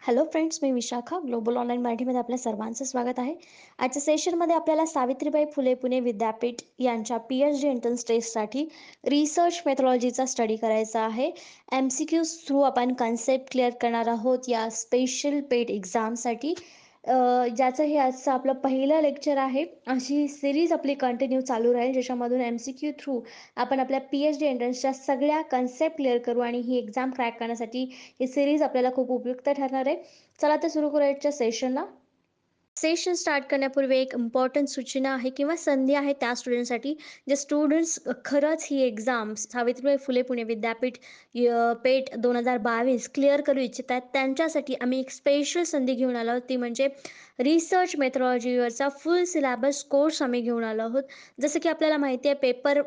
Hello friends, मी Vishakha. Global online मराठीमध्ये आपल्या सर्वांचं स्वागत आहे. आजच्या सेशनमध्ये आपल्याला सावित्रीबाई फुले पुणे विद्यापीठ यांच्या पी-एच-डी एंट्रन्स टेस्टसाठी रिसर्च मेथॉडॉलॉजीचा स्टडी करायचा आहे. एम-सी-क्यूज थ्रू आपण कन्सेप्ट क्लिअर करणार आहोत या स्पेशल पेड एक्झामसाठी. ज्याचं हे आजचं आपलं पहिलं लेक्चर आहे. अशी सिरीज आपली कंटिन्यू चालू राहील, ज्याच्यामधून एम-सी-क्यू थ्रू आपण आपल्या पी-एच-डी एंट्रन्सच्या सगळ्या कन्सेप्ट क्लिअर करू आणि ही एक्झाम क्रॅक करण्यासाठी ही सिरीज आपल्याला खूप उपयुक्त ठरणार आहे. चला तर सुरू करूया आजच्या सेशनला. सेशन स्टार्ट करण्यापूर्वी एक इम्पॉर्टंट सूचना आहे किंवा संधी आहे त्या स्टुडंटसाठी, जे स्टुडंट्स खरंच ही एक्झाम सावित्रीबाई फुले पुणे विद्यापीठ पेट 2022 क्लिअर करू इच्छितात. त्यांच्यासाठी आम्ही एक स्पेशल संधी घेऊन आलो आहोत, ती म्हणजे रिसर्च मेथॉडॉलॉजीवरचा फुल सिलेबस कोर्स आम्ही घेऊन आलो आहोत. जसं की आपल्याला माहिती आहे, पेपर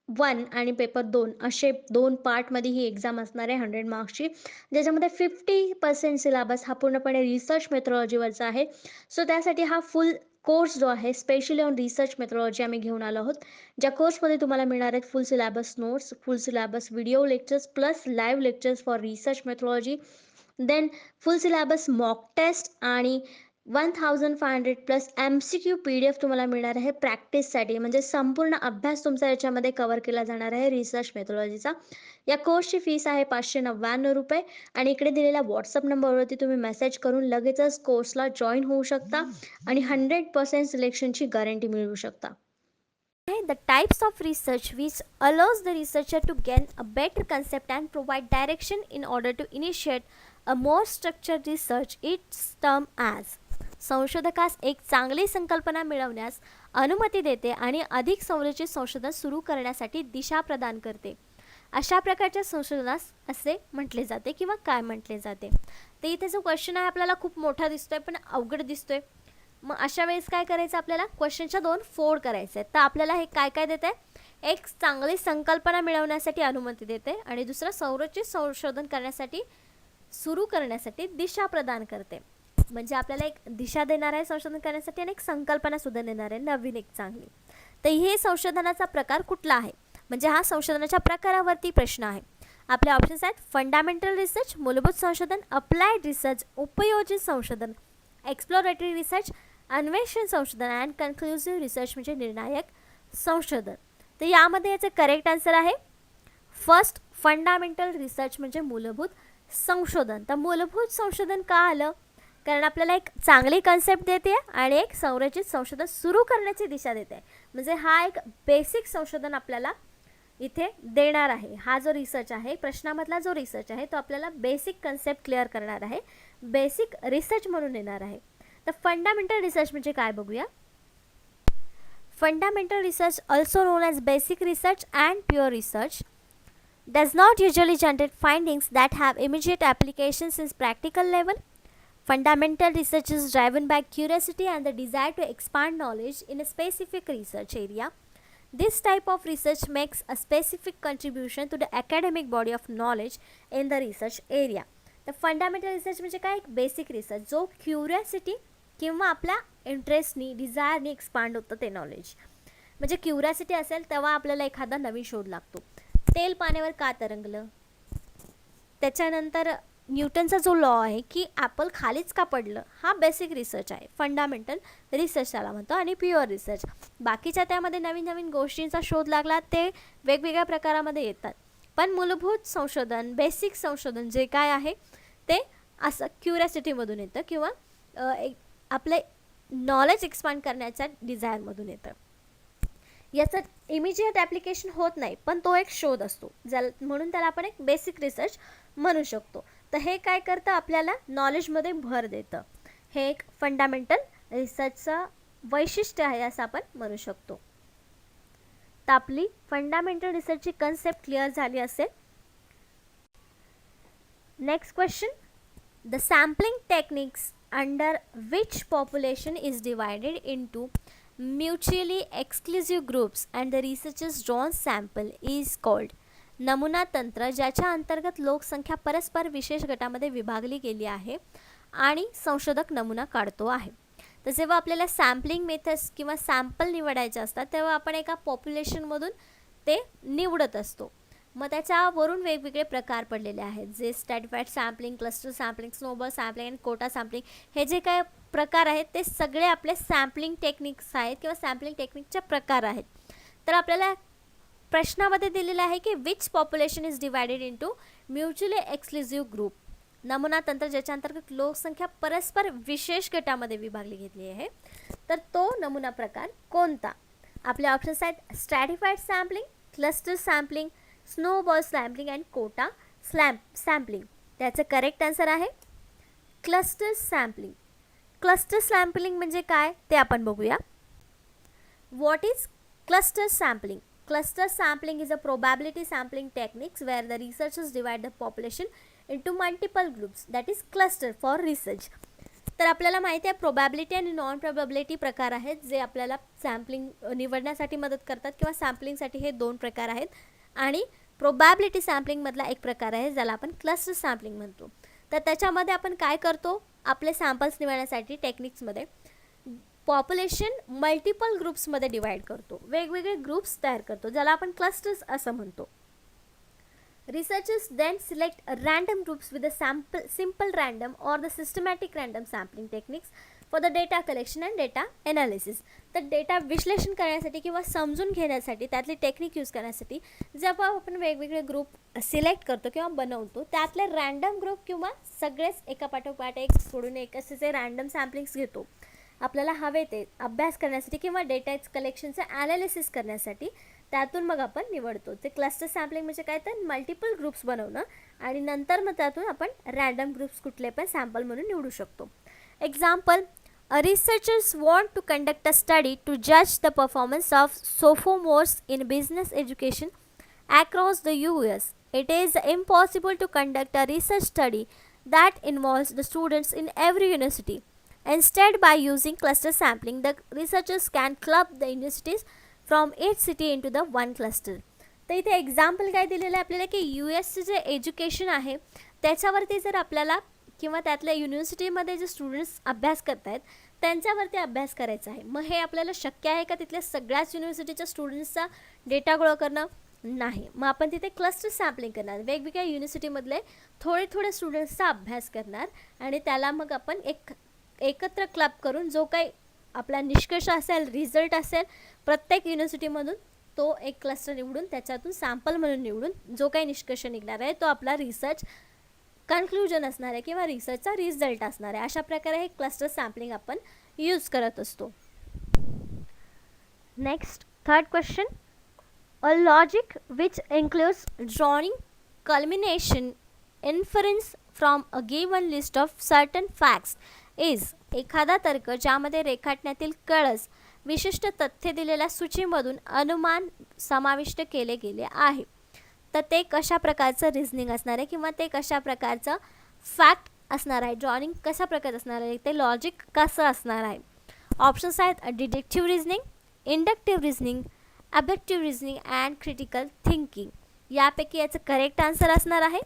1 आणि पेपर 2 असे 2 पार्टमध्ये ही एक्झाम असणार आहे 100 मार्क्सची, ज्याच्यामध्ये 50% सिलेबस हा पूर्णपणे रिसर्च मेथॉडॉलॉजीवरचा आहे. सो त्यासाठी हा फुल कोर्स जो आहे स्पेशली ऑन रिसर्च मेथॉडॉलॉजी आम्ही घेऊन आलो आहोत. ज्या कोर्समध्ये तुम्हाला मिळणार आहेत full syllabus notes, full syllabus video lectures plus live lectures for research methodology, then full syllabus mock test आणि 1500 प्लस एम-सी-क्यू पी-डी-एफ तुम्हाला मिळणार आहे प्रॅक्टिससाठी. म्हणजे संपूर्ण अभ्यास तुमचा याच्यामध्ये कव्हर केला जाणार आहे रिसर्च मेथॉडॉलॉजीचा. या कोर्सची फीस आहे ₹599 आणि इकडे दिलेल्या व्हॉट्सअप नंबरवरती तुम्ही मेसेज करून लगेचच कोर्सला जॉईन होऊ शकता आणि 100% सिलेक्शनची गॅरंटी मिळवू शकता. The types of research which allows the researcher to gain a better concept and provide direction in order to initiate a more structured research, its term as संशोधकास एक चांगली संकल्पना मिळवण्यास अनुमती देते आणि अधिक संरचित संशोधन सुरू करण्यासाठी दिशा प्रदान करते. अशा प्रकारच्या संशोधनास असे म्हटले जाते किंवा काय म्हटले जाते. तर इथे जो क्वेश्चन आहे आपल्याला खूप मोठा दिसतोय पण अवघड दिसतोय. मग अशा वेळेस काय करायचं, आपल्याला क्वेश्चनच्या 2 फोड करायचे. तर आपल्याला हे काय काय देते, एक चांगली संकल्पना मिळवण्यासाठी अनुमती देते आणि दुसरं संरचित संशोधन करण्यासाठी सुरू करण्यासाठी दिशा प्रदान करते. म्हणजे आपल्याला एक दिशा देणार आहे संशोधन करण्यासाठी आणि एक संकल्पना सुद्धा देणार आहे नवीन एक चांगली. तर हे संशोधनाचा प्रकार कुठला आहे, म्हणजे हा संशोधनाच्या प्रकारावरती प्रश्न आहे. आपले ऑप्शन्स आहेत फंडामेंटल रिसर्च, मूलभूत संशोधन, अप्लाइड रिसर्च, उपयोजित संशोधन, एक्सप्लोरेटरी रिसर्च, अन्वेषण संशोधन अँड कन्क्लुसिव्ह रिसर्च म्हणजे निर्णायक संशोधन. तर यामध्ये याचं करेक्ट आन्सर आहे फर्स्ट, फंडामेंटल रिसर्च म्हणजे मूलभूत संशोधन. तर मूलभूत संशोधन का आलं, कारण आपल्याला एक चांगली कन्सेप्ट देते आणि एक संरचित संशोधन सुरू करण्याची दिशा देते. म्हणजे हा एक बेसिक संशोधन आपल्याला इथे देणार आहे. हा जो रिसर्च आहे, प्रश्नामधला जो रिसर्च आहे तो आपल्याला बेसिक कन्सेप्ट क्लिअर करणार आहे, बेसिक रिसर्च म्हणून येणार आहे. तर फंडामेंटल रिसर्च म्हणजे काय बघूया. Fundamental research, also non as basic research and pure research, does not usually generate findings that have immediate applications in practical level. Fundamental research is driven by curiosity and the desire to expand knowledge in a specific research area. This type of research makes a specific contribution to the academic body of knowledge in the research area. तर fundamental research म्हणजे काय, एक basic research जो curiosity किंवा आपल्या इंटरेस्टनी, डिझायरनी expand होतं ते knowledge. म्हणजे क्युरियोसिटी असेल तेव्हा आपल्याला एखादा नवीन शोध लागतो. तेल पाण्यावर का तरंगलं, त्याच्यानंतर न्यूटनचा जो लॉ आहे की ॲपल खालीच का पडलं, हा बेसिक रिसर्च आहे, फंडामेंटल रिसर्च त्याला म्हणतो. आणि प्युअर रिसर्च, बाकीच्या त्यामध्ये नवीन नवीन गोष्टींचा शोध लागला ते वेगवेगळ्या प्रकारामध्ये येतात. पण मूलभूत संशोधन, बेसिक संशोधन जे काय आहे ते असं क्युरियोसिटीमधून येतं किंवा आपले नॉलेज एक्सपांड करण्याच्या डिझायरमधून येतं. याचं इमिजिएट ॲप्लिकेशन होत नाही, पण तो एक शोध असतो म्हणून त्याला आपण एक बेसिक रिसर्च म्हणू शकतो. तर हे काय करतं, आपल्याला नॉलेजमध्ये भर देतं. हे एक फंडामेंटल रिसर्चचं वैशिष्ट्य आहे असं आपण म्हणू शकतो. तर आपली फंडामेंटल रिसर्चची कन्सेप्ट क्लिअर झाली असेल. Next question, the sampling techniques under which population is divided into mutually exclusive groups and the researcher's drawn sample is called. नमुना तंत्र, ज्याच्या अंतर्गत लोकसंख्या परस्पर विशेष गटामध्ये विभागली गेली आहे आणि संशोधक नमुना काढतो आहे. तर जेव्हा आपल्याला सॅम्पलिंग मेथड्स किंवा सॅम्पल निवडायचे असतात तेव्हा आपण एका पॉप्युलेशनमधून ते निवडत असतो. मग त्याच्यावरून वेगवेगळे प्रकार पडलेले आहेत, जे स्ट्रॅटिफाईड sampling, cluster sampling, snowball sampling आणि कोटा सॅम्पलिंग, हे जे काय प्रकार आहेत ते सगळे आपले सॅम्पलिंग टेक्निक्स आहेत किंवा सॅम्पलिंग टेक्निकचे प्रकार आहेत. तर आपल्याला प्रश्नामध्ये दिलेलं आहे की which population is divided into mutually exclusive group. नमुना तंत्र ज्याच्या अंतर्गत लोकसंख्या परस्पर विशेष गटामध्ये विभागली घेतली आहे, तर तो नमुना प्रकार कोणता? आपले ऑप्शन्स आहेत stratified sampling, cluster sampling, snowball sampling and quota sampling. त्याचं करेक्ट आन्सर आहे क्लस्टर सॅम्पलिंग. क्लस्टर सॅम्पलिंग म्हणजे काय ते आपण बघूया. What is cluster sampling? Cluster sampling is a probability sampling techniques where the researchers divide the population into multiple groups, that is cluster for research. तर आपल्याला माहिती आहे प्रोबॅबिलिटी आणि नॉन प्रोबॅबिलिटी प्रकार आहेत जे आपल्याला सॅम्पलिंग निवडण्यासाठी मदत करतात किंवा सॅम्पलिंगसाठी हे दोन प्रकार आहेत. आणि प्रोबॅबिलिटी सॅम्पलिंगमधला एक प्रकार आहे ज्याला आपण क्लस्टर सॅम्पलिंग म्हणतो. तर त्याच्यामध्ये आपण काय करतो, आपले सॅम्पल्स निवडण्यासाठी टेक्निक्समध्ये पॉप्युलेशन मल्टिपल ग्रुप्समध्ये डिवाइड करतो, वेगवेगळे ग्रुप्स तयार करतो ज्याला आपण क्लस्टर्स असं म्हणतो. Researchers then select random groups with a simple random or the systematic random sampling techniques for the data collection and data analysis. तर डेटा विश्लेषण करण्यासाठी किंवा समजून घेण्यासाठी त्यातली टेक्निक यूज करण्यासाठी जेव्हा आपण वेगवेगळे ग्रुप सिलेक्ट करतो किंवा बनवतो त्यातले रँडम ग्रुप किंवा सगळेच एका पाठोपाठ एक सोडून एक असे जे रँडम सॅम्पलिंग्स घेतो आपल्याला हवे ते अभ्यास करण्यासाठी किंवा डेटा कलेक्शनचं ॲनालिसिस करण्यासाठी, त्यातून मग आपण निवडतो. ते क्लस्टर सॅम्पलिंग म्हणजे काय, तर मल्टिपल ग्रुप्स बनवणं आणि नंतर मग त्यातून आपण रँडम ग्रुप्स कुठले पण सॅम्पल म्हणून निवडू शकतो. Example, researchers want to conduct a study to जज the performance of sophomores in business education across the US. It is impossible to conduct a research study that involves the students in every university. Instead, by using cluster sampling, the researchers can club the universities from each city into the one cluster. तर इथे example काय दिलेलं आहे आपल्याला की US जे education आहे त्याच्यावरती जर आपल्याला किंवा त्यातल्या युनिव्हर्सिटीमध्ये जे स्टुडंट्स अभ्यास करत आहेत त्यांच्यावरती अभ्यास करायचा आहे. मग हे आपल्याला शक्य आहे का तिथल्या सगळ्याच युनिव्हर्सिटीच्या स्टुडंट्सचा डेटा गोळा करणं? नाही. मग आपण तिथे क्लस्टर सॅम्पलिंग करणार, वेगवेगळ्या युनिव्हर्सिटीमधले थोडे स्टुडंट्सचा अभ्यास करणार आणि त्याला मग आपण एकत्र क्लब करून जो काही आपला निष्कर्ष असेल, रिझल्ट असेल प्रत्येक युनिव्हर्सिटीमधून तो एक क्लस्टर निवडून त्याच्यातून सॅम्पल म्हणून निवडून जो काही निष्कर्ष निघणार आहे तो आपला रिसर्च कन्क्लुजन असणार आहे किंवा रिसर्चचा रिझल्ट असणार आहे. अशा प्रकारे हे क्लस्टर सॅम्पलिंग आपण यूज करत असतो. Next, third question. A logic which includes drawing, culmination, inference from a given list of certain facts is एखादा तर्क ज्यामध्ये रेखाटण्यातील कळस विशिष्ट तथ्य दिलेल्या सूचीमधून अनुमान समाविष्ट केले गेले आहे. तर ते कशा प्रकारचं रिझनिंग असणार आहे किंवा ते कशा प्रकारचं फॅक्ट असणार आहे, ड्रॉइंग कशा प्रकारचं असणार आहे, ते लॉजिक कसं असणार आहे. ऑप्शन्स आहेत deductive reasoning, inductive reasoning, abductive reasoning and critical thinking. यापैकी याचं करेक्ट आन्सर असणार आहे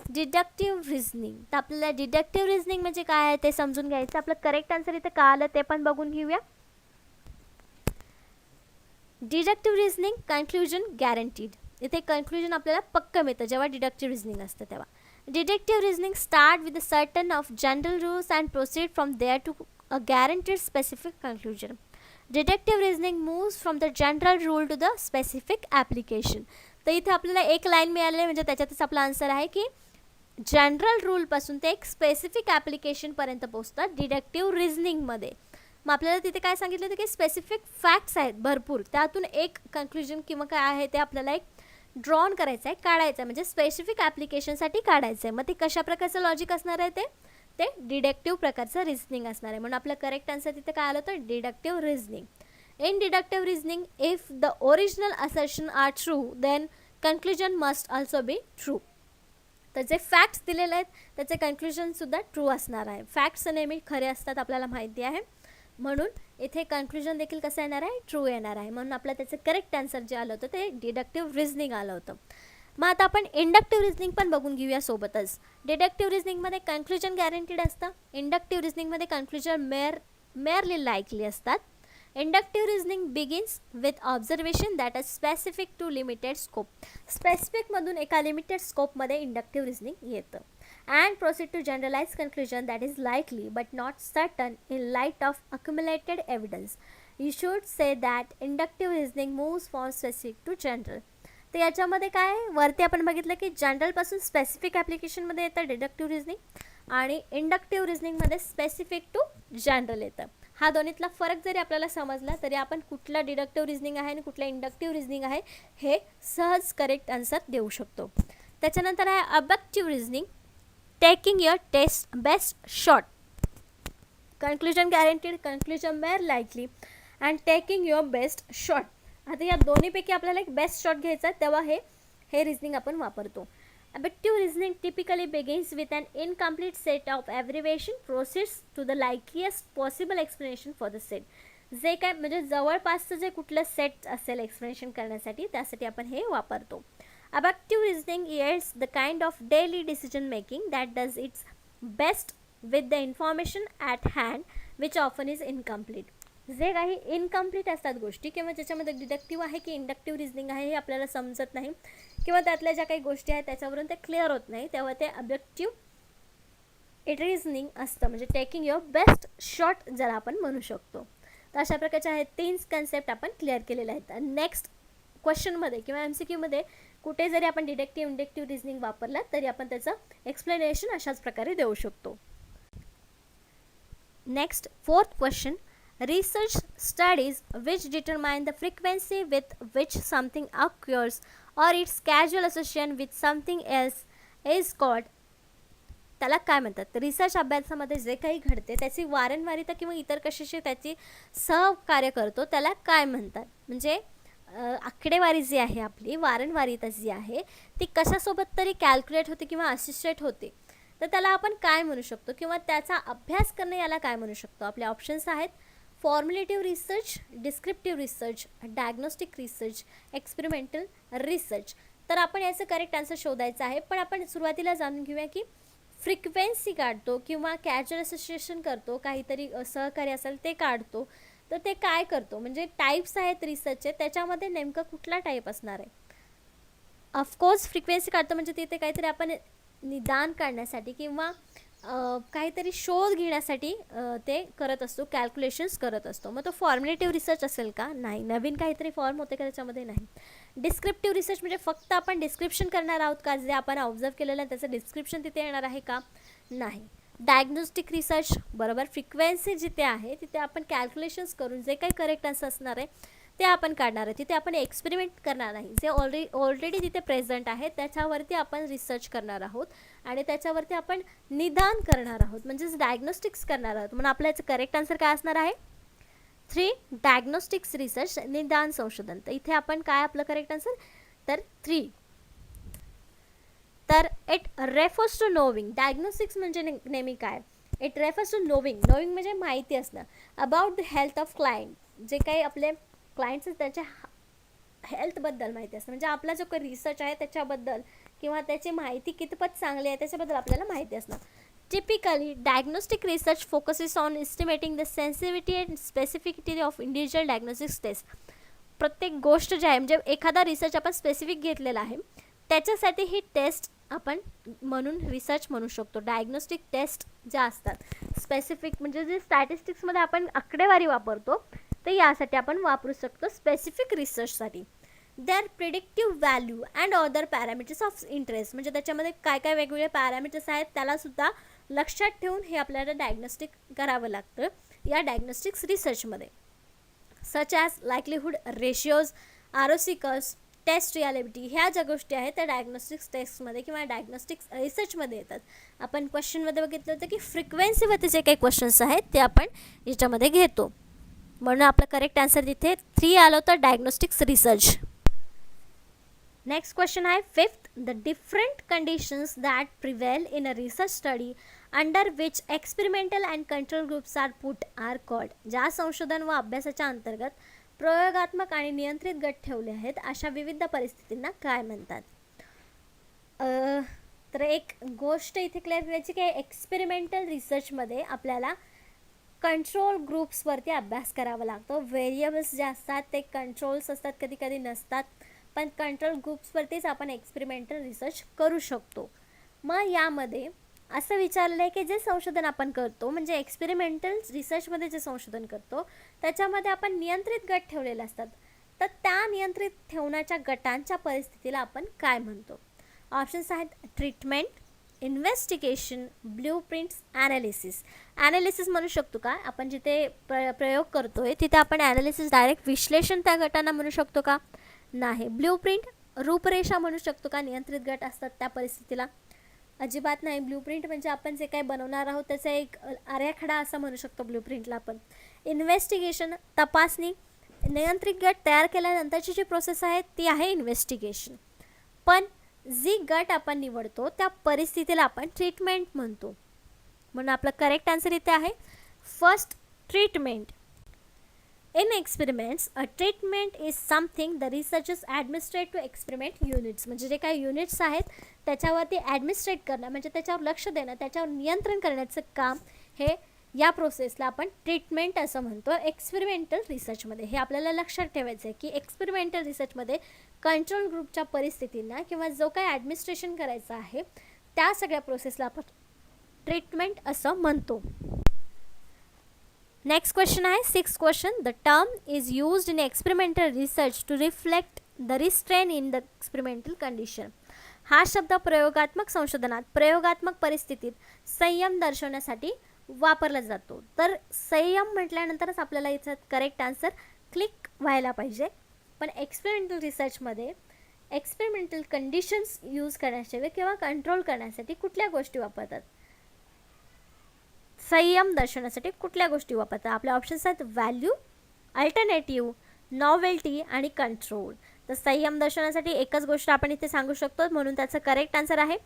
डिडक्टिव्ह रिझनिंग. तर आपल्याला डिडक्टिव्ह रिझनिंग म्हणजे काय आहे ते समजून घ्यायचं. आपलं करेक्ट आन्सर इथं का आलं ते पण बघून घेऊया. Deductive reasoning conclusion guaranteed. इथे कन्क्लुजन आपल्याला पक्कं मिळतं जेव्हा डिडक्टिव्ह रिझनिंग असतं तेव्हा. Deductive reasoning start with a certain of general rules and proceed from there to a guaranteed specific conclusion. Deductive reasoning moves from the general rule to the specific application. तर इथे आपल्याला एक line मिळाली आहे म्हणजे त्याच्यातच आपला आन्सर आहे की जनरल रूलपासून ते एक स्पेसिफिक ॲप्लिकेशनपर्यंत पोहोचतात डिडक्टिव्ह रिझनिंगमध्ये. मग आपल्याला तिथे काय सांगितलं होतं की स्पेसिफिक फॅक्ट्स आहेत भरपूर, त्यातून एक कन्क्लुजन किंवा काय आहे ते आपल्याला एक ड्रॉन करायचं आहे, काढायचं आहे, म्हणजे स्पेसिफिक ॲप्लिकेशनसाठी काढायचं आहे. मग ते कशा प्रकारचं लॉजिक असणार आहे ते डिडक्टिव्ह प्रकारचं रिझनिंग असणार आहे. म्हणून आपलं करेक्ट आन्सर तिथे काय आलं होतं deductive reasoning. In deductive reasoning if the original assertion are true then conclusion must also be true. तर जे फॅक्ट्स दिलेले आहेत त्याचे कन्क्लुजनसुद्धा ट्रू असणार आहे. फॅक्ट्स नेहमी खरे असतात आपल्याला माहिती आहे, म्हणून इथे कन्क्लुजन देखील कसं येणार आहे ट्रू येणार आहे. म्हणून आपलं त्याचं करेक्ट आन्सर जे आलं होतं ते डिडक्टिव्ह रिझनिंग आलं होतं. मग आता आपण इंडक्टिव्ह रिझनिंग पण बघून घेऊया सोबतच. डिडक्टिव्ह रिझनिंगमध्ये कन्क्लुजन गॅरंटीड असतं, इंडक्टिव्ह रिझनिंगमध्ये कन्क्लुजन मेअरली लाईकली असतात. Inductive reasoning begins with observation that is specific to limited scope. Specific मधून एका limited scope मध्ये inductive reasoning येतं. And proceed to generalized conclusion that is likely but not certain in light of accumulated evidence. You should say that inductive reasoning moves from specific to general. तर याच्यामध्ये काय वरती आपण बघितलं की जनरलपासून specific ॲप्लिकेशनमध्ये येतं डिडक्टिव्ह रिझनिंग आणि इंडक्टिव्ह रिझनिंगमध्ये स्पेसिफिक टू जनरल येतं. हा दोन्हीतला फरक जरी आपल्याला समजला तरी आपण कुठला डिडक्टिव्ह रिझनिंग आहे आणि कुठला इंडक्टिव्ह रिझनिंग आहे हे सहज करेक्ट आन्सर देऊ शकतो. त्याच्यानंतर आहे abductive reasoning, taking your test best shot, conclusion guaranteed, conclusion more likely and taking your best shot. आता या दोन्हीपैकी आपल्याला एक बेस्ट शॉट घ्यायचा आहे तेव्हा हे रिझनिंग आपण वापरतो. Abductive reasoning typically begins with an incomplete set of abbreviation, proceeds to the likeliest possible explanation for the set. जे काय म्हणजे जवळपासचं जे कुठलं सेट असेल एक्सप्लेनेशन करण्यासाठी त्यासाठी आपण हे वापरतो. Abductive reasoning yields the kind of daily decision making that does its best with the information at hand, which often is incomplete. जे काही इनकम्प्लीट असतात गोष्टी किंवा ज्याच्यामध्ये डिडक्टिव्ह आहे की इंडक्टिव्ह रिझनिंग आहे हे आपल्याला समजत नाही किंवा त्यातल्या ज्या काही गोष्टी आहेत त्याच्यावरून ते क्लिअर होत नाही तेव्हा ते अबडक्टिव्ह रिझनिंग असतं, म्हणजे टेकिंग युअर बेस्ट शॉट ज्याला आपण म्हणू शकतो. तर अशा प्रकारचे आहेत 3 कन्सेप्ट आपण क्लिअर केलेले आहेत. नेक्स्ट क्वेश्चनमध्ये किंवा MCQमध्ये कुठे जरी आपण डिडक्टिव्ह इंडक्टिव्ह रिझनिंग वापरलं तरी आपण त्याचं एक्सप्लेनेशन अशाच प्रकारे देऊ शकतो. Next 4th question, research studies which determine the frequency with which something occurs or its causal association with something else is called. त्याला काय म्हणतात? रिसर्च अभ्यासामध्ये जे काही घडते त्याची वारंवारिता किंवा इतर कशाशी त्याची सहकार्य करतो त्याला काय म्हणतात? म्हणजे आकडेवारी जी आहे आपली वारंवारिता जी आहे ती कशासोबत तरी कॅल्क्युलेट होते किंवा असिस्टेट होते तर त्याला आपण काय म्हणू शकतो किंवा त्याचा अभ्यास करणे याला काय म्हणू शकतो? आपले ऑप्शन्स आहेत formulative research, descriptive research, diagnostic research, experimental research. तर आपण याचं करेक्ट आन्सर शोधायचं आहे. पण आपण सुरुवातीला जाणून घेऊया की फ्रिक्वेन्सी काढतो किंवा कॅज्युअल असोसिएशन करतो, काहीतरी सहकार्य असेल ते काढतो तर ते काय करतो, म्हणजे टाईप्स आहेत रिसर्चचे त्याच्यामध्ये नेमकं कुठला टाईप असणार आहे? ऑफकोर्स फ्रिक्वेन्सी काढतो म्हणजे तिथे काहीतरी आपण निदान काढण्यासाठी किंवा काहीतरी शोध घेण्यासाठी ते करत असतो, कॅल्क्युलेशन्स करत असतो. मग तो फॉर्म्युलेटिव्ह रिसर्च असेल का? नाही. नवीन काहीतरी फॉर्म होते का त्याच्यामध्ये? नाही. डिस्क्रिप्टिव्ह रिसर्च म्हणजे फक्त आपण डिस्क्रिप्शन करणार आहोत का? जे आपण ऑब्झर्व केलेलं आहे त्याचं डिस्क्रिप्शन तिथे येणार आहे का? नाही. डायग्नोस्टिक रिसर्च बरोबर, फ्रिक्वेन्सी जिथे आहे तिथे आपण कॅल्क्युलेशन्स करून जे काही करेक्ट आन्सर असणार आहे ते आपण काढणार आहे. तिथे आपण एक्सपेरिमेंट करणार नाही, जे ऑलरेडी तिथे प्रेझेंट आहे त्याच्यावरती आपण रिसर्च करणार आहोत आणि त्याच्यावरती आपण निदान करणार आहोत, म्हणजेच डायग्नोस्टिक्स करणार आहोत. म्हणून आपल्या याचं करेक्ट आन्सर काय असणार आहे? 3 डायग्नोस्टिक्स रिसर्च, निदान संशोधन. तर इथे आपण काय आपलं करेक्ट आन्सर? तर 3. तर it refers to knowing, diagnostics म्हणजे नेहमी काय? इट रेफर्स टू नोविंग म्हणजे माहिती असणं about the health of client, जे काही आपले क्लायंट्स त्याच्या हेल्थबद्दल माहिती असतं, म्हणजे आपला जो काही रिसर्च आहे त्याच्याबद्दल किंवा त्याची माहिती कितपत चांगली आहे त्याच्याबद्दल आपल्याला माहिती असणं. Typically diagnostic research focuses on estimating the sensitivity and specificity of individual diagnostics test. प्रत्येक गोष्ट जी आहे म्हणजे एखादा रिसर्च आपण स्पेसिफिक घेतलेला आहे त्याच्यासाठी ही टेस्ट आपण म्हणून रिसर्च म्हणू शकतो. डायग्नोस्टिक टेस्ट ज्या असतात स्पेसिफिक म्हणजे जे स्टॅटिस्टिक्समध्ये आपण आकडेवारी वापरतो तर यासाठी आपण वापरू शकतो स्पेसिफिक रिसर्चसाठी. Their predictive value and other parameters of interest, म्हणजे त्याच्यामध्ये काय काय वेगवेगळे पॅरामीटर्स आहेत त्यालासुद्धा लक्षात ठेवून हे आपल्याला डायग्नोस्टिक करावं लागतं या डायग्नोस्टिक्स रिसर्चमध्ये. Such as likelihood ratios, ROC curves, test reality, ह्या ज्या गोष्टी आहेत त्या डायग्नोस्टिक्स टेस्टमध्ये किंवा डायग्नोस्टिक्स रिसर्चमध्ये येतात. आपण क्वेश्चनमध्ये बघितलं होतं की फ्रिक्वेन्सीवरती जे काही क्वेश्चन्स आहेत ते आपण याच्यामध्ये घेतो, म्हणून आपलं करेक्ट आन्सर तिथे 3 आलं होतं, डायग्नोस्टिक्स रिसर्च. नेक्स्ट क्वेश्चन आहे 5th, the different conditions that prevail in a research study under which experimental and control groups are put are called. ज्या संशोधन व अभ्यासाच्या अंतर्गत प्रयोगात्मक आणि नियंत्रित गट ठेवले आहेत अशा विविध परिस्थितींना काय म्हणतात? तर एक गोष्ट इथे क्लिअर करायची की एक्सपेरिमेंटल रिसर्चमध्ये आपल्याला कंट्रोल ग्रुप्सवरती अभ्यास करावा लागतो. व्हेरिएबल्स जे असतात ते कंट्रोल्स असतात, कधी कधी नसतात, पण कंट्रोल ग्रुप्सवरतीच आपण एक्सपेरिमेंटल रिसर्च करू शकतो. मग यामध्ये असं विचारलं आहे की जे संशोधन आपण करतो, म्हणजे एक्सपेरिमेंटल रिसर्चमध्ये जे संशोधन करतो त्याच्यामध्ये आपण नियंत्रित गट ठेवलेले असतात, तर त्या नियंत्रित ठेवण्याच्या गटांच्या परिस्थितीला आपण काय म्हणतो? ऑप्शन्स आहेत ट्रीटमेंट, इन्व्हेस्टिगेशन, ब्ल्यूप्रिंट्स, ॲनालिसिस. ॲनालिसिस म्हणू शकतो का आपण, जिथे प्रयोग करतोय तिथे आपण ॲनालिसिस डायरेक्ट विश्लेषण त्या गटांना म्हणू शकतो का? नाही. ब्ल्यूप्रिंट रूपरेषा म्हणू शकतो का नियंत्रित गट असतात त्या परिस्थितीला? अजिबात नाही. ब्ल्यूप्रिंट म्हणजे आपण जे काही बनवणार आहोत त्याचा एक आराखडा असं म्हणू शकतो ब्ल्यूप्रिंटला आपण. इन्व्हेस्टिगेशन तपासणी, नियंत्रित गट तयार केल्यानंतरची जी प्रोसेस आहे ती आहे इन्व्हेस्टिगेशन. पण जी गट आपण निवडतो त्या परिस्थितीला आपण ट्रीटमेंट म्हणतो. म्हणून आपलं करेक्ट आन्सर इथे आहे first, treatment. In experiments a treatment is something the researchers administrate to experiment units. म्हणजे जे काही युनिट्स आहेत त्याच्यावरती ॲडमिनिस्ट्रेट करणं, म्हणजे त्याच्यावर लक्ष देणं, त्याच्यावर नियंत्रण करण्याचं काम, हे या प्रोसेसला आपण ट्रीटमेंट असं म्हणतो एक्सपेरिमेंटल रिसर्चमध्ये. हे आपल्याला लक्षात ठेवायचं आहे की एक्सपेरिमेंटल रिसर्चमध्ये कंट्रोल ग्रुपच्या परिस्थितींना किंवा जो काही ॲडमिनिस्ट्रेशन करायचं आहे त्या सगळ्या प्रोसेसला आपण ट्रीटमेंट असं म्हणतो. नेक्स्ट क्वेश्चन आहे 6th question. The term is used in experimental research to reflect the restrain in the experimental condition. हा शब्द प्रयोगात्मक संशोधनात प्रयोगात्मक परिस्थितीत संयम दर्शवण्यासाठी वापरला जातो. तर संयम म्हटल्यानंतरच आपल्याला इथं करेक्ट आन्सर क्लिक व्हायला पाहिजे. पण एक्सपेरिमेंटल रिसर्चमध्ये एक्सपेरिमेंटल कंडिशन्स यूज करण्यासाठी किंवा कंट्रोल करण्यासाठी कुठल्या गोष्टी वापरतात? संयम दर्शवण्यासाठी कुठल्या गोष्टी वापरतात? आपले ऑप्शन्स आहेत व्हॅल्यू, अल्टरनेटिव्ह, नॉवेल्टी आणि कंट्रोल. तर संयम दर्शवण्यासाठी एकच गोष्ट आपण इथे सांगू शकतो, म्हणून त्याचं करेक्ट आन्सर आहे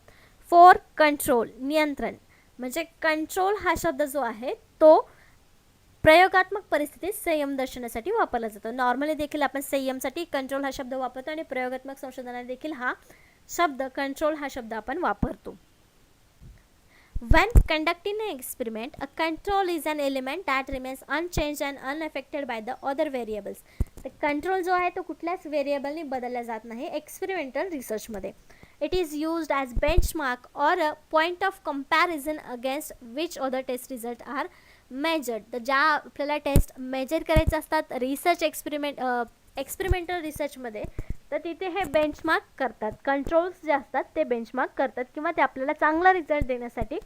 4, कंट्रोल, नियंत्रण. म्हणजे कंट्रोल हा शब्द जो आहे तो प्रयोगात्मक परिस्थितीत संयम दर्शवण्यासाठी वापरला जातो. नॉर्मली देखील आपण संयमसाठी कंट्रोल हा शब्द वापरतो आणि प्रयोगात्मक संशोधनात देखील हा शब्द कंट्रोल हा शब्द आपण वापरतो. When conducting an experiment, a control is an element that remains unchanged and unaffected by the other variables. तर कंट्रोल जो आहे तो कुठल्याच व्हेरिएबलने बदलला जात नाही एक्सपेरिमेंटल रिसर्चमध्ये. It is used as benchmark or a point of comparison against which other test result are measured. तर ज्या आपल्याला टेस्ट मेजर करायचे असतात रिसर्च एक्सपेरिमेंटल रिसर्चमध्ये, तर तिथे हे बेंचमार्क करतात. कंट्रोल्स जे असतात ते बेंचमार्क करतात किंवा ते आपल्याला चांगला रिझल्ट देण्यासाठी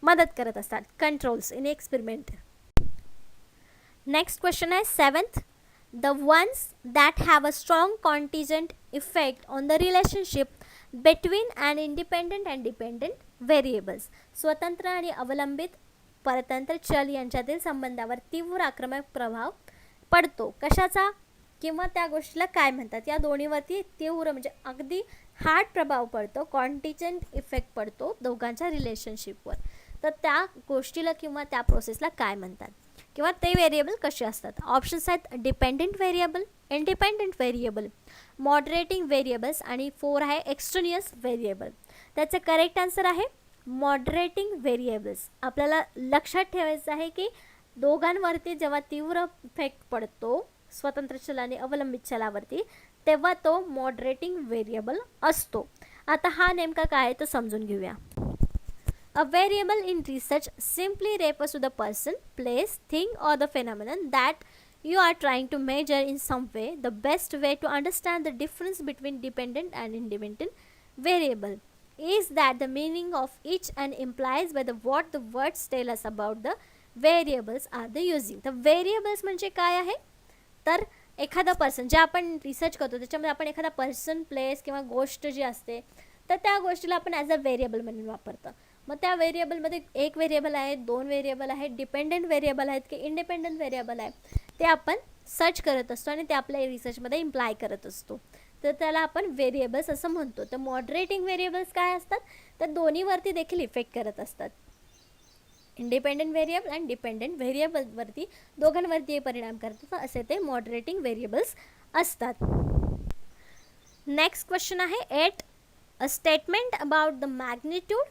मदत करत असतात controls in experiment. Next question आहे 7th. The ones that have a strong contingent effect on the relationship between and independent and dependent variables. स्वतंत्र आणि अवलंबित परतंत्र चल यांच्यातील संबंधावर तीव्र आक्रमक प्रभाव पडतो. कशाचा किंवा त्या गोष्टीला काय म्हणतात? या दोन्हीवरती तीव्र म्हणजे अगदी हार्ड प्रभाव पडतो, कॉन्टिजंट इफेक्ट पडतो दोघांच्या रिलेशनशिपवर. तर त्या गोष्टीला किंवा त्या प्रोसेसला काय म्हणतात किंवा ते व्हेरिएबल कसे असतात? ऑप्शन्स आहेत dependent variable, independent variable, moderating variables आणि 4 आहे एक्स्ट्रेनियस व्हेरिएबल. त्याचे करेक्ट आन्सर आहे मॉडरेटिंग व्हेरिएबल्स. आपल्याला लक्षात ठेवायचं आहे की दोघांवरती जेव्हा तीव्र इफेक्ट पडतो स्वतंत्र चल आणि अवलंबित चलावरती, तेव्हा तो मॉडरेटिंग व्हेरिएबल असतो. आता हा नेमका काय आहे तो समजून घेऊया. A variable in research simply refers to the person, place, thing or the phenomenon that you are trying to measure in some way. The best way to understand the difference between dependent and independent variable is that the meaning of each and implies by the what the words tell us about the variables are the using. The variables म्हणजे काय आहे? तर एखादा person जे आपण research करतो त्याच्यामध्ये आपण एखादा पर्सन, प्लेस किंवा गोष्ट जी असते तर त्या गोष्टीला आपण ॲज अ व्हेरिएबल म्हणून वापरतो. मग त्या व्हेरिएबलमध्ये एक व्हेरिएबल आहे, 2 व्हेरिएबल आहेत, डिपेंडंट व्हेरिएबल आहेत की इंडिपेंडंट व्हेरिएबल आहे, ते आपण सर्च करत असतो आणि ते आपल्या रिसर्चमध्ये इम्प्लाय करत असतो. तर त्याला आपण व्हेरिएबल्स असं म्हणतो. तर मॉडरेटिंग व्हेरिएबल्स काय असतात? तर दोन्हीवरती देखील इफेक्ट करत असतात. इंडिपेंडंट व्हेरिएबल आणि डिपेंडंट व्हेरिएबलवरती दोघांवरती परिणाम करतात असे ते मॉडरेटिंग व्हेरिएबल्स असतात. नेक्स्ट क्वेश्चन आहे 8. A statement about the magnitude,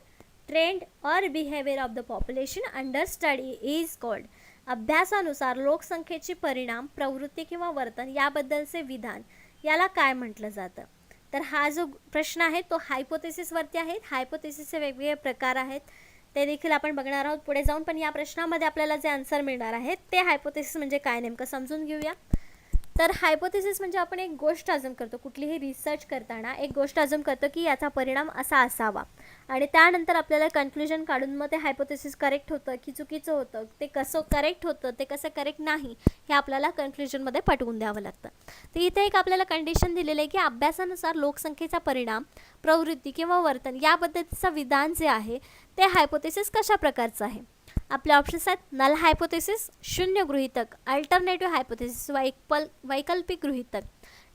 trend और behaviour of the population under study is called. अभ्यासानुसार लोकसंख्येची परिणाम, प्रवृत्ती किंवा वर्तन याबद्दलचे विधान याला काय म्हटलं जातं? तर हा जो प्रश्न आहे तो हायपोथेसिसवरती आहे. हायपोथेसिसचे वेगवेगळे प्रकार आहेत, ते देखील आपण बघणार आहोत पुढे जाऊन. पण या प्रश्नामध्ये आपल्याला जे आन्सर मिळणार आहे ते हायपोथेसिस म्हणजे काय नेमकं समजून घेऊया. तर हायपोथेसिस म्हणजे आपण एक गोष्ट अझ्युम करतो, कुठलीही रिसर्च करताना एक गोष्ट अझ्युम करतो की याचा परिणाम असा असावा, आणि त्यानंतर आपल्याला कन्क्लुजन काढून मग ते हायपोथेसिस करेक्ट होतं की चुकीचं होतं, ते कसं करेक्ट होतं, ते कसं करेक्ट नाही, हे आपल्याला कन्क्लुजनमध्ये पटवून द्यावं लागतं. तर इथे एक आपल्याला कंडिशन दिलेलं आहे की अभ्यासानुसार लोकसंख्येचा परिणाम, प्रवृत्ती किंवा वर्तन याबद्दलचं विधान जे आहे ते हायपोथेसिस कशा प्रकारचं आहे. आपले ऑप्शन्स आहेत नल हायपोथेसिस, शून्य गृहीतक, अल्टरनेटिव्ह हायपोथेसिस, वैकल्पिक गृहीतक,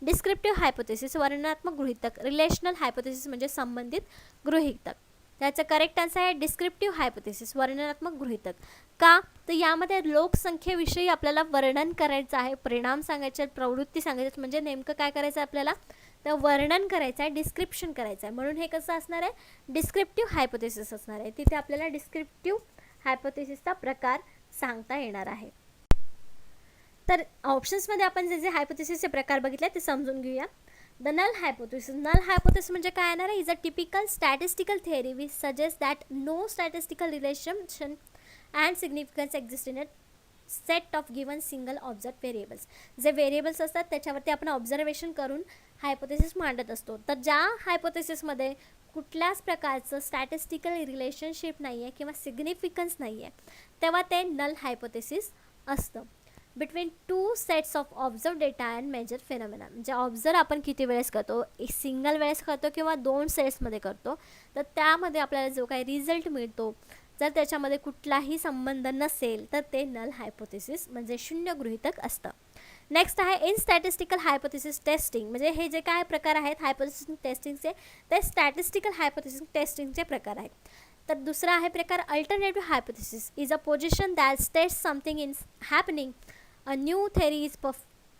डिस्क्रिप्टिव्ह हायपोथेसिस, वर्णनात्मक गृहीतक, रिलेशनल हायपोथेसिस म्हणजे संबंधित गृहीतक. त्याचं करेक्ट आन्सर आहे डिस्क्रिप्टिव्ह हायपोथेसिस, वर्णनात्मक गृहीतक. का तर यामध्ये लोकसंख्येविषयी आपल्याला वर्णन करायचं आहे, परिणाम सांगायचे आहेत, प्रवृत्ती सांगायची, म्हणजे नेमकं काय करायचं आहे आपल्याला, तर वर्णन करायचं आहे, डिस्क्रिप्शन करायचं आहे. म्हणून हे कसं असणार आहे, डिस्क्रिप्टिव्ह हायपोथेसिस असणार आहे. तिथे आपल्याला डिस्क्रिप्टिव्ह हायपोथेसिसचा प्रकार सांगता येणार आहे. तर ऑप्शन्समध्ये आपण जे जे हायपोथेसिसचे प्रकार बघितले ते समजून घेऊया. The null hypothesis. Null hypothesis म्हणजे काय येणार आहे, is a typical statistical theory which suggest that no statistical relation and significance exist in a set of given single observe variables. जे व्हेरिएबल्स असतात त्याच्यावरती आपण ऑब्झर्वेशन करून हायपोथेसिस मांडत असतो. तर ज्या हायपोथेसिसमध्ये कुठल्याच प्रकारचं स्टॅटिस्टिकल रिलेशनशिप नाही आहे किंवा सिग्निफिकन्स नाही आहे, तेव्हा ते नल हायपोथेसिस असतं. Between two sets of observe data and measure phenomena. म्हणजे ऑब्झर्व आपण किती वेळेस करतो, एक सिंगल वेळेस करतो किंवा दोन सेट्समध्ये करतो, तर त्यामध्ये आपल्याला जो काही रिझल्ट मिळतो, जर त्याच्यामध्ये कुठलाही संबंध नसेल तर ते नल हायपोथेसिस म्हणजे शून्य गृहीतक असतं. नेक्स्ट आहे इन स्टॅटिस्टिकल हायपोथेसिस टेस्टिंग. म्हणजे हे जे काय प्रकार आहेत हायपोथेसिस टेस्टिंगचे, ते स्टॅटिस्टिकल हायपोथेसिस टेस्टिंगचे प्रकार आहेत. तर दुसरा आहे प्रकार alternative hypothesis, is a position that states something in happening, a new theory is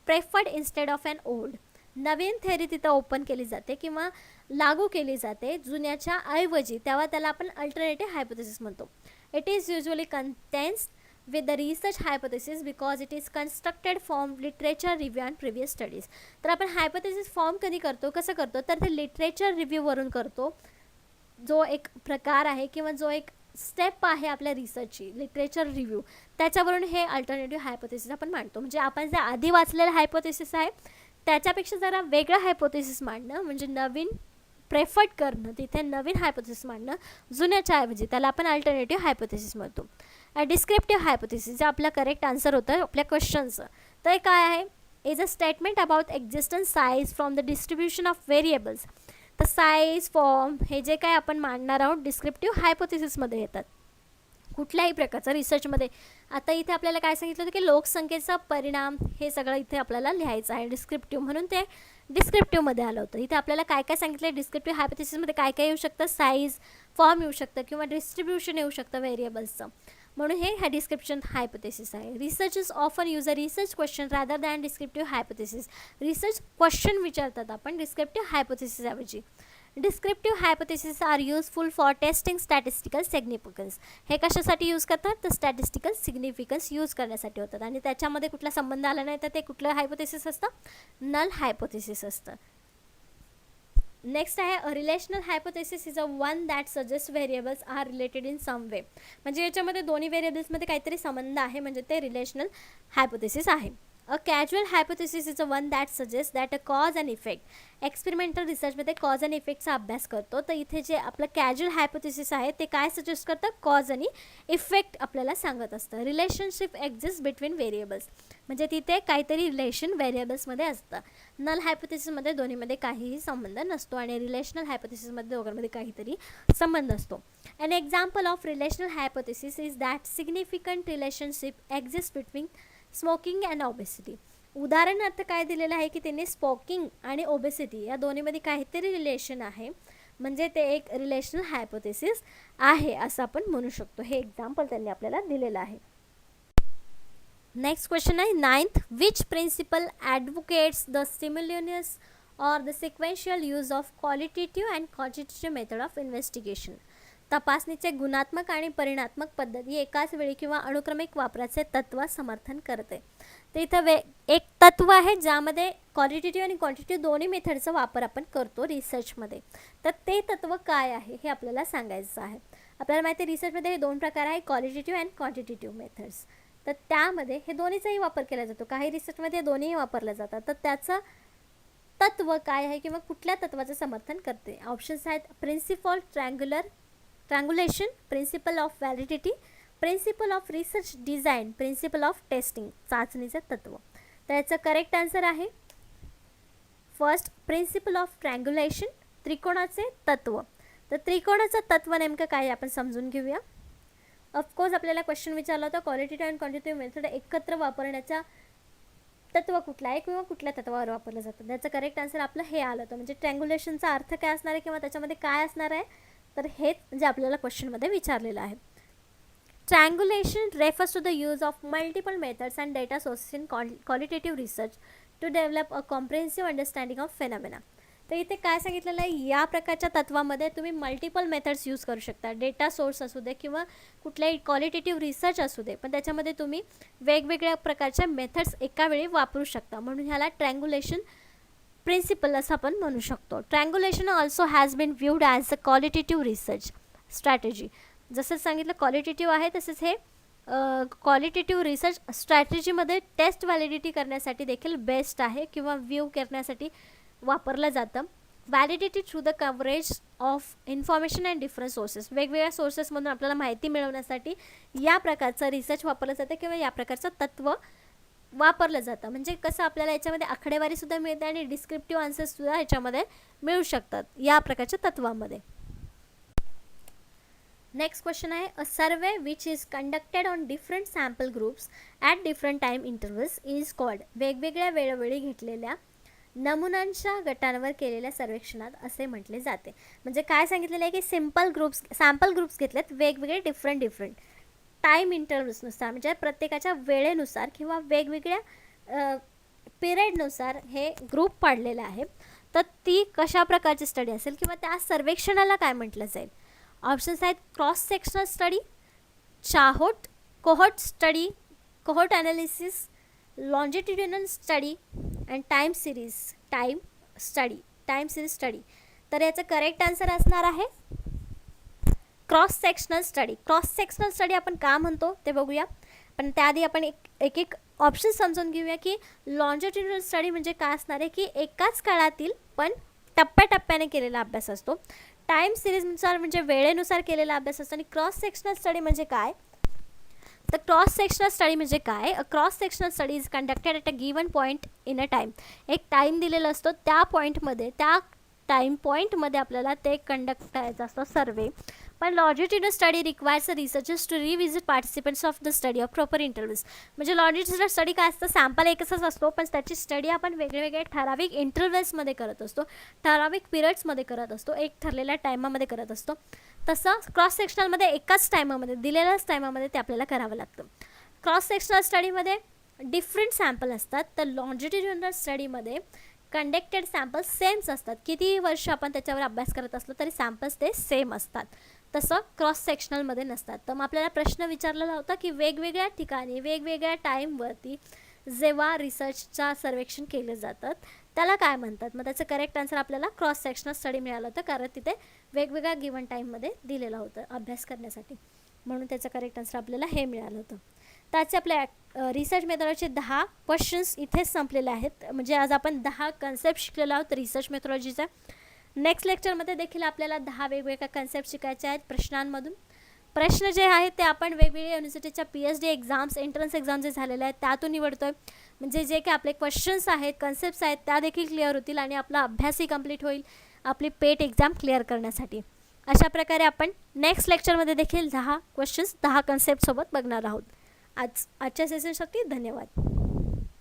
preferred instead of an old. नवीन थेअरी तिथं ओपन केली जाते किंवा लागू केली जाते जुन्याच्या ऐवजी, तेव्हा त्याला आपण अल्टरनेटिव्ह हायपोथेसिस म्हणतो. It is usually contains with the research hypothesis because it is constructed from literature review and previous studies. तर आपण हायपोथेसिस फॉर्म कधी करतो, कसं करतो, तर ते लिटरेचर रिव्ह्यूवरून करतो. जो एक प्रकार आहे किंवा जो एक स्टेप आहे आपल्या रिसर्चची, लिटरेचर रिव्ह्यू, त्याच्यावरून हे अल्टरनेटिव्ह हायपोथेसिस आपण मांडतो. म्हणजे आपण जे आधी वाचलेलं हायपोथेसिस आहे त्याच्यापेक्षा जरा वेगळं हायपोथेसिस मांडणं, म्हणजे नवीन प्रेफर्ड करणं, तिथे नवीन हायपोथेसिस मांडणं जुन्याच्या ऐवजी, त्याला आपण अल्टरनेटिव्ह हायपोथेसिस म्हणतो. डिस्क्रिप्टिव्ह हायपोथेसिस जे आपला करेक्ट आन्सर होतं आपल्या क्वेश्चनचं, तर काय आहे, is a statement about existence size from the distribution of variables. तर साईज, फॉर्म हे जे काय आपण मांडणार आहोत डिस्क्रिप्टिव्ह हायपोथेसिसमध्ये येतात कुठल्याही प्रकारचं रिसर्चमध्ये. आता इथे आपल्याला काय सांगितलं होतं की लोकसंख्येचा परिणाम हे सगळं इथे आपल्याला लिहायचं आहे डिस्क्रिप्टिव्ह, म्हणून ते डिस्क्रिप्टिव्हमध्ये आलं होतं. इथे आपल्याला काय काय सांगितलं, डिस्क्रिप्टिव्ह हायपोथेसिसमध्ये काय काय येऊ शकतं, साईज, फॉर्म येऊ शकतं किंवा डिस्ट्रीब्युशन येऊ शकतं व्हेरिएबल्सचं, म्हणून हे डिस्क्रिप्शन हायपोथेसिस आहे. Researchers often use a research question rather than descriptive hypothesis. Research question विचारतात आपण डिस्क्रिप्टिव्ह हायपोथेसिस ऐवजी. Descriptive hypothesis are useful for testing statistical significance. हे कशासाठी यूज करतात, तर स्टॅटिस्टिकल सिग्निफिकन्स यूज करण्यासाठी होतात, आणि त्याच्यामध्ये कुठला संबंध आला नाही तर ते कुठलं हायपोथेसिस असतं, नल हायपोथेसिस असतं. नेक्स्ट आहे a relational hypothesis is a one that suggest variables are related in some way. म्हणजे याच्यामध्ये दोन्ही व्हेरिएबल्समध्ये काहीतरी संबंध आहे, म्हणजे ते रिलेशनल हायपोथेसिस आहे. A casual hypothesis is a one that suggest that a cause and effect. Experimental रिसर्चमध्ये कॉज अँड इफेक्टचा अभ्यास करतो, तर इथे जे आपलं कॅज्युअल हायपोथेसिस आहे ते काय सजेस्ट करतं, कॉज आणि इफेक्ट आपल्याला सांगत असतं. रिलेशनशिप एक्झिस्ट बिटवीन व्हेरिएबल्स, म्हणजे तिथे काहीतरी रिलेशन व्हेरिएबल्समध्ये असतं. नल हायपोथेसिसमध्ये दोन्हीमध्ये काहीही संबंध नसतो, आणि रिलेशनल हायपोथेसिसमध्ये दोघांमध्ये काहीतरी संबंध असतो. An example of relational hypothesis is that significant relationship exists between smoking and obesity. उदाहरणार्थ काय दिलेलं आहे की त्यांनी स्मोकिंग आणि ओबेसिटी या दोन्हीमध्ये काहीतरी रिलेशन आहे, म्हणजे ते एक रिलेशनल हायपोथेसिस आहे असं आपण म्हणू शकतो. हे एक्झाम्पल त्यांनी आपल्याला दिलेलं आहे. नेक्स्ट क्वेश्चन आहे 9th. Which principle advocates the simultaneous or the sequential use of qualitative and quantitative method of investigation. तपासणीचे गुणात्मक आणि परिणात्मक पद्धती एकाच वेळी किंवा अनुक्रमिक वापराचे तत्व समर्थन करते. तर इथं एक तत्व आहे ज्यामध्ये क्वालिटेटिव्ह आणि क्वांटिटेटिव्ह दोन्ही मेथडचा वापर आपण करतो रिसर्चमध्ये. तर ते तत्व काय आहे हे आपल्याला सांगायचं आहे. आपल्याला माहिती आहे रिसर्चमध्ये हे दोन प्रकार आहे, क्वालिटेटिव्ह अँड क्वांटिटेटिव्ह मेथड्स. तर त्यामध्ये हे दोन्हीचाही वापर केला जातो. काही रिसर्चमध्ये दोन्हीही वापरले जातात. तर त्याचं तत्व काय आहे किंवा कुठल्या तत्वाचं समर्थन करते. ऑप्शन्स आहेत principle triangulation, principle of validity, principle of research design, principle of testing, चाचणीचे तत्व. तर याचं करेक्ट आन्सर आहे फर्स्ट प्रिन्सिपल ऑफ ट्रँग्युलेशन, त्रिकोणाचे तत्व. तर त्रिकोणाचं तत्व नेमकं काय आपण समजून घेऊया. ऑफकोर्स आपल्याला क्वेश्चन विचारला होता क्वालिटेटिव्ह अँड क्वांटिटेटिव्ह मेथड एकत्र वापरण्याचा तत्व कुठला आहे किंवा कुठल्या तत्वावर वापरलं जातं. त्याचं करेक्ट आन्सर आपलं हे आलं होतं. म्हणजे ट्रँग्युलेशनचा अर्थ काय असणार आहे किंवा त्याच्यामध्ये काय असणार आहे, तर हेच म्हणजे आपल्याला क्वेश्चनमध्ये विचारलेलं आहे. Triangulation refers to the use of multiple methods and data sources in qualitative research to develop a comprehensive understanding of phenomena. तर इथे काय सांगितलेलं आहे, या प्रकारच्या तत्वामध्ये तुम्ही मल्टिपल मेथड्स यूज करू शकता. डेटा सोर्स असू दे किंवा कुठल्याही क्वालिटेटिव्ह रिसर्च असू दे, पण त्याच्यामध्ये तुम्ही वेगवेगळ्या प्रकारच्या मेथड्स एका वेळी वापरू शकता. म्हणून ह्याला ट्रँग्युलेशन प्रिन्सिपल असं आपण म्हणू शकतो. Triangulation also has been viewed as a qualitative research strategy. जसं सांगितलं क्वालिटेटिव्ह आहे तसंच हे क्वालिटेटिव्ह रिसर्च स्ट्रॅटेजीमध्ये टेस्ट व्हॅलिडिटी करण्यासाठी देखील बेस्ट आहे किंवा व्ह्यू करण्यासाठी वापरलं जातं. Validity through the coverage of information and different sources. वेगवेगळ्या सोर्सेसमधून आपल्याला माहिती मिळवण्यासाठी या प्रकारचं रिसर्च वापरलं जातं किंवा या प्रकारचं तत्व वापरलं जातं. म्हणजे कसं आपल्याला याच्यामध्ये आकडेवारीसुद्धा मिळते आणि डिस्क्रिप्टिव्ह आन्सर्ससुद्धा याच्यामध्ये मिळू शकतात या प्रकारच्या तत्वामध्ये. नेक्स्ट क्वेश्चन आहे a survey which is conducted on different sample groups at different time intervals is called. वेगवेगळ्या वेळोवेळी घेतलेल्या नमुन्यांच्या गटांवर केलेल्या सर्वेक्षणात असे म्हटले जाते. म्हणजे काय सांगितलेलं आहे की सॅम्पल ग्रुप्स घेतलेत वेगवेगळे डिफरंट टाईम इंटरव्हल्सनुसार, म्हणजे प्रत्येकाच्या वेळेनुसार किंवा वेगवेगळ्या पिरियडनुसार हे ग्रुप पाडलेले आहे. तर ती कशा प्रकारची स्टडी असेल किंवा त्या सर्वेक्षणाला काय म्हटलं जाईल. ऑप्शन्स आहेत cross sectional study, cohort study, cohort analysis, longitudinal study and time series study. तर याचं करेक्ट आन्सर असणार आहे cross sectional study. Cross sectional study आपण का म्हणतो ते बघूया, पण त्याआधी आपण एक ऑप्शन समजून घेऊया की लॉन्जिट्युडिनल स्टडी म्हणजे काय असणार आहे की एकाच काळातील पण टप्प्याटप्प्याने केलेला अभ्यास असतो. टाईम सिरीजनुसार म्हणजे वेळेनुसार केलेला अभ्यास असतो. आणि क्रॉस सेक्शनल स्टडी म्हणजे काय, तर क्रॉस सेक्शनल स्टडी म्हणजे काय, cross sectional study is conducted at a given point in a time. एक टाईम दिलेला असतो, त्या टाईम पॉईंटमध्ये आपल्याला ते कंडक्ट करायचं असतं सर्वे. पण longitudinal study requires researchers to revisit participants of the study of proper intervals. म्हणजे लॉन्जिट्युडिनल स्टडी काय असतं, सॅम्पल एकच असतो पण त्याची स्टडी आपण वेगवेगळे ठराविक इंटरव्हल्समध्ये करत असतो, ठराविक पिरियड्समध्ये करत असतो, एक ठरलेल्या टायमामध्ये करत असतो. तसं क्रॉस सेक्शनलमध्ये एकाच टायमामध्ये दिलेल्याच टायमामध्ये ते आपल्याला करावं लागतं. क्रॉस सेक्शनल स्टडीमध्ये डिफरंट सॅम्पल असतात, तर लॉन्जिट्युडिनल स्टडीमध्ये कंडक्टेड सॅम्पल्स सेम्स असतात. कितीही वर्ष आपण त्याच्यावर अभ्यास करत असलो तरी सॅम्पल्स ते सेम असतात. तसं क्रॉस सेक्शनलमध्ये नसतात. तर मग आपल्याला प्रश्न विचारलेला होता की वेगवेगळ्या ठिकाणी वेगवेगळ्या टाईमवरती जेव्हा रिसर्चचं सर्वेक्षण केले जातात त्याला काय म्हणतात. मग त्याचं करेक्ट आन्सर आपल्याला क्रॉस सेक्शनल स्टडी मिळालं होतं, कारण तिथे वेगवेगळ्या गिवन टाईममध्ये दिलेलं होतं अभ्यास करण्यासाठी. म्हणून त्याचं करेक्ट आन्सर आपल्याला हे मिळालं होतं. त्याचे आपल्या रिसर्च मेथॉडॉलॉजीचे 10 क्वेश्चन्स इथेच संपलेले आहेत. म्हणजे आज आपण 10 कन्सेप्ट शिकलेलो आहोत रिसर्च मेथॉडॉलॉजीचा. नेक्स्ट लेक्चरमध्ये देखील आपल्याला 10 वेगवेगळ्या कन्सेप्ट शिकायचे आहेत प्रश्नांमधून. प्रश्न जे आहेत ते आपण वेगवेगळ्या युनिव्हर्सिटीच्या PhD एक्झाम्स, एंट्रन्स एक्झाम जे झालेले आहेत त्यातून निवडतो आहे. म्हणजे जे काही आपले क्वेश्चन्स आहेत, कन्सेप्ट्स आहेत त्या देखील क्लिअर होतील आणि आपला अभ्यासही कंप्लीट होईल आपली पेट एक्झाम क्लिअर करण्यासाठी. अशा प्रकारे आपण नेक्स्ट लेक्चरमध्ये देखील 10 क्वेश्चन्स 10 कन्सेप्टसोबत बघणार आहोत. आजच्या सेशनसाठी धन्यवाद.